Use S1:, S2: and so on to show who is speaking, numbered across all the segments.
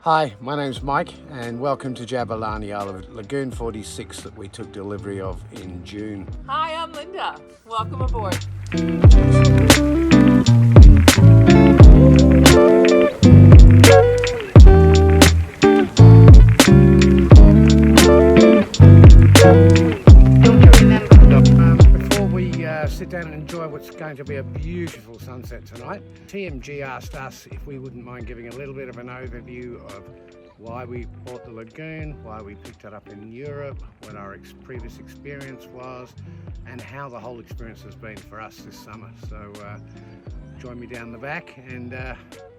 S1: Hi, my name's Mike and welcome to Jabalani, our Lagoon 46 that we took delivery of in June.
S2: Hi, I'm Linda. Welcome aboard.
S1: Before we sit down and enjoy what's going to be a beautiful sunset tonight, TMG asked us if we wouldn't mind giving a little bit of an overview of why we bought the Lagoon, why we picked it up in Europe, what our previous experience was, and how the whole experience has been for us this summer. So join me down the back and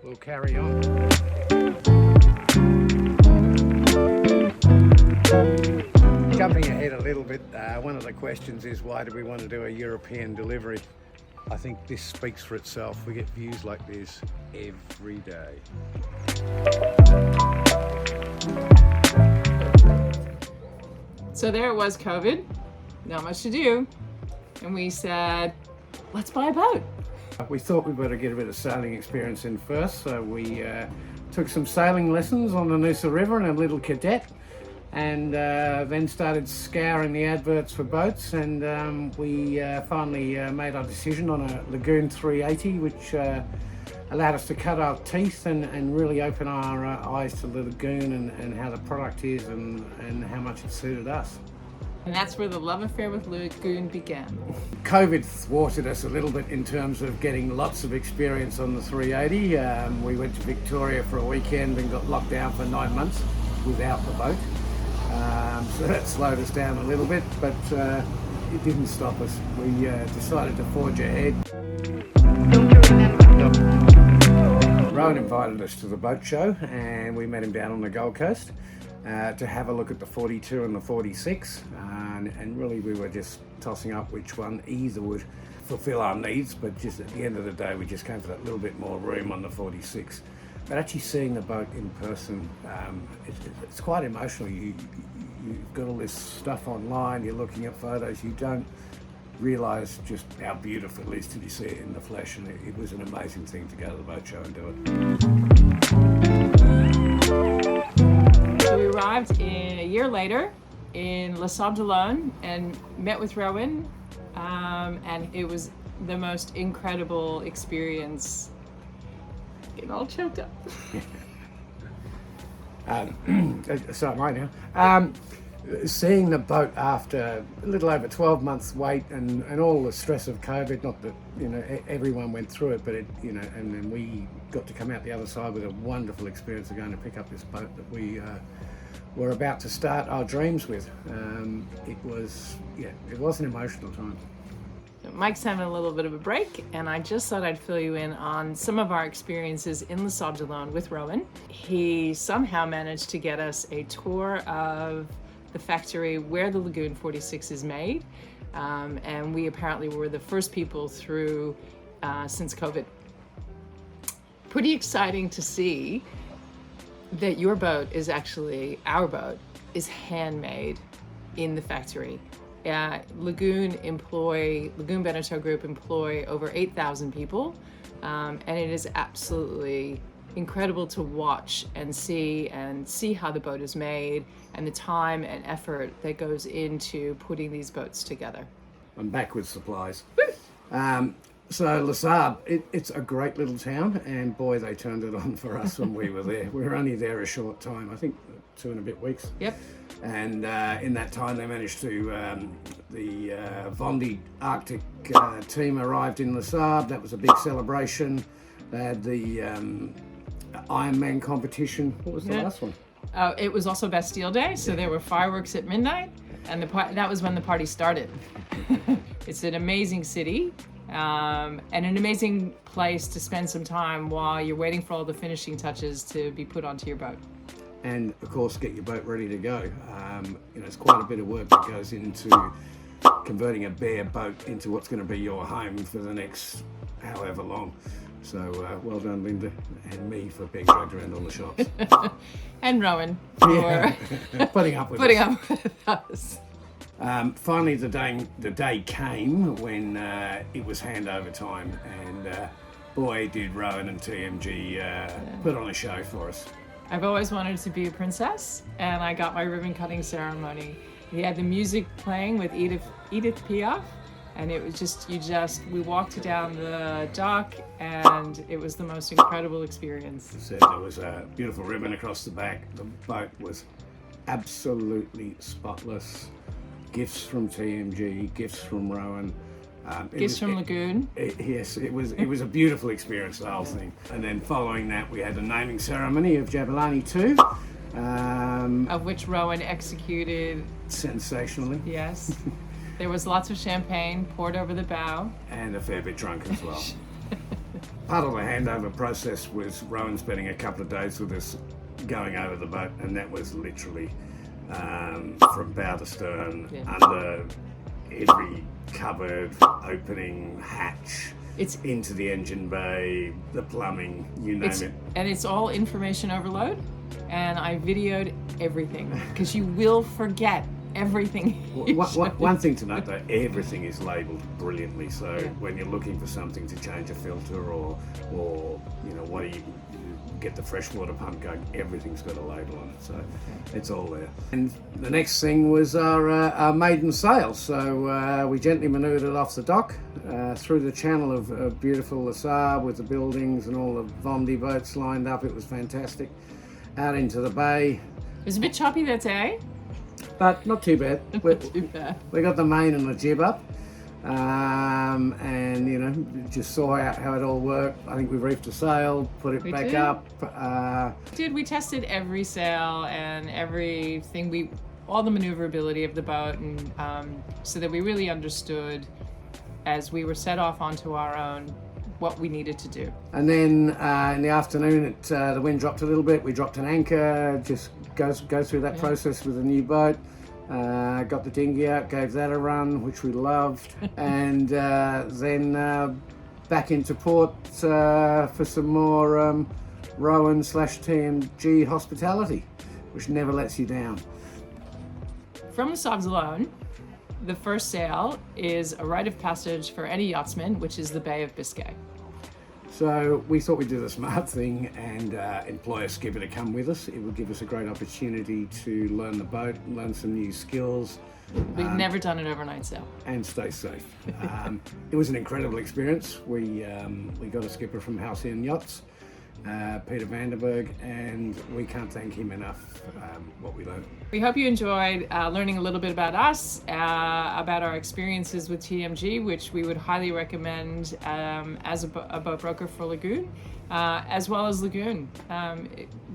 S1: we'll carry on. Jumping ahead a little bit, one of the questions is why do we want to do a European delivery? I think this speaks for itself. We get views like this every day.
S2: So there it was, COVID, not much to do. And we said, let's buy a boat.
S1: We thought we better get a bit of sailing experience in first, so we took some sailing lessons on the Noosa River in a little cadet, and then started scouring the adverts for boats, and we finally made our decision on a Lagoon 380, which allowed us to cut our teeth and really open our eyes to the Lagoon and how the product is and how much it suited us.
S2: And that's where the love affair with Lagoon began.
S1: COVID thwarted us a little bit in terms of getting lots of experience on the 380. We went to Victoria for a weekend and got locked down for 9 months without the boat. So that slowed us down a little bit, but it didn't stop us. We decided to forge ahead. Rowan invited us to the boat show and we met him down on the Gold Coast to have a look at the 42 and the 46, and really we were just tossing up which one either would fulfill our needs, but just at the end of the day we just came for that little bit more room on the 46. But actually seeing the boat in person, it's quite emotional. You've got all this stuff online, you're looking at photos, you don't realise just how beautiful it is till you see it in the flesh, and it was an amazing thing to go to the boat show and do
S2: it. So we arrived a year later in Les Sables and met with Rowan, and it was the most incredible experience. Getting all choked up.
S1: Sorry, mine now. Seeing the boat after a little over 12 months wait and all the stress of COVID, not that everyone went through it, but and then we got to come out the other side with a wonderful experience of going to pick up this boat that we were about to start our dreams with. It was an emotional time.
S2: Mike's having a little bit of a break, and I just thought I'd fill you in on some of our experiences in Les Sables with Rowan. He somehow managed to get us a tour of the factory where the Lagoon 46 is made, and we apparently were the first people through since COVID. Pretty exciting to see that your boat is actually, our boat, is handmade in the factory. Lagoon Beneteau Group employ over 8,000 people, and it is absolutely incredible to watch and see how the boat is made and the time and effort that goes into putting these boats together.
S1: I'm back with supplies. So Les Sables, it's a great little town, and boy, they turned it on for us when we were there. We were only there a short time, I think 2 and a bit weeks.
S2: Yep.
S1: And in that time they managed to, the Vondi Arctic team arrived in Les Sables. That was a big celebration. They had the Ironman competition. What was the last one?
S2: It was also Bastille Day, so there were fireworks at midnight, and that was when the party started. It's an amazing city, and an amazing place to spend some time while you're waiting for all the finishing touches to be put onto your boat.
S1: And of course get your boat ready to go. It's quite a bit of work that goes into converting a bare boat into what's going to be your home for the next however long. So well done, Linda, and me for being dragged around all the shops.
S2: And Rowan for
S1: putting up with
S2: us.
S1: Finally, the day came when it was handover time, and boy, did Rowan and TMG put on a show for us.
S2: I've always wanted to be a princess, and I got my ribbon cutting ceremony. He had the music playing with Edith Piaf, and it was we walked down the dock, and it was the most incredible experience.
S1: So there was a beautiful ribbon across the back. The boat was absolutely spotless. Gifts from TMG, gifts from Rowan.
S2: Gifts from Lagoon.
S1: Yes, it was a beautiful experience, the whole thing. And then following that, we had the naming ceremony of Jabulani 2.
S2: Of which Rowan executed
S1: Sensationally.
S2: Yes. There was lots of champagne poured over the bow.
S1: And a fair bit drunk as well. Part of the handover process was Rowan spending a couple of days with us going over the boat, and that was literally from bow to stern, under every cupboard, opening, hatch, it's into the engine bay, the plumbing, you name it.
S2: And it's all information overload, and I videoed everything, because you will forget everything.
S1: One thing to note though, everything is labelled brilliantly, so when you're looking for something to change a filter or what do you get the freshwater pump going, everything's got a label on it, so it's all there. And the next thing was our maiden sail, so we gently manoeuvred it off the dock through the channel of beautiful La Sarre with the buildings and all the Vondi boats lined up. It was fantastic. Out into the bay.
S2: It was a bit choppy that day,
S1: but not too bad.
S2: too bad.
S1: We got the main and the jib up, and just saw how it all worked. I think we reefed a sail, put it back up.
S2: We tested every sail and everything, all the maneuverability of the boat, and so that we really understood as we were set off onto our own what we needed to do.
S1: And then in the afternoon, the wind dropped a little bit. We dropped an anchor, just go through that process with a new boat. Got the dinghy out, gave that a run, which we loved, and then back into port for some more Rowan/TMG hospitality, which never lets you down.
S2: From the Sables alone, the first sail is a rite of passage for any yachtsman, which is the Bay of Biscay.
S1: So we thought we'd do the smart thing and employ a skipper to come with us. It would give us a great opportunity to learn the boat, learn some new skills.
S2: We've never done an overnight sail.
S1: And stay safe. It was an incredible experience. We got a skipper from Halcyon Yachts, Peter Vanderberg, and we can't thank him enough what we learned.
S2: We hope you enjoyed learning a little bit about us, about our experiences with TMG, which we would highly recommend as a boat broker for Lagoon, as well as Lagoon.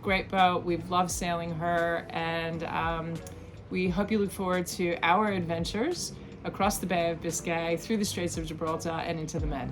S2: Great boat, we've loved sailing her, and we hope you look forward to our adventures across the Bay of Biscay, through the Straits of Gibraltar, and into the Med.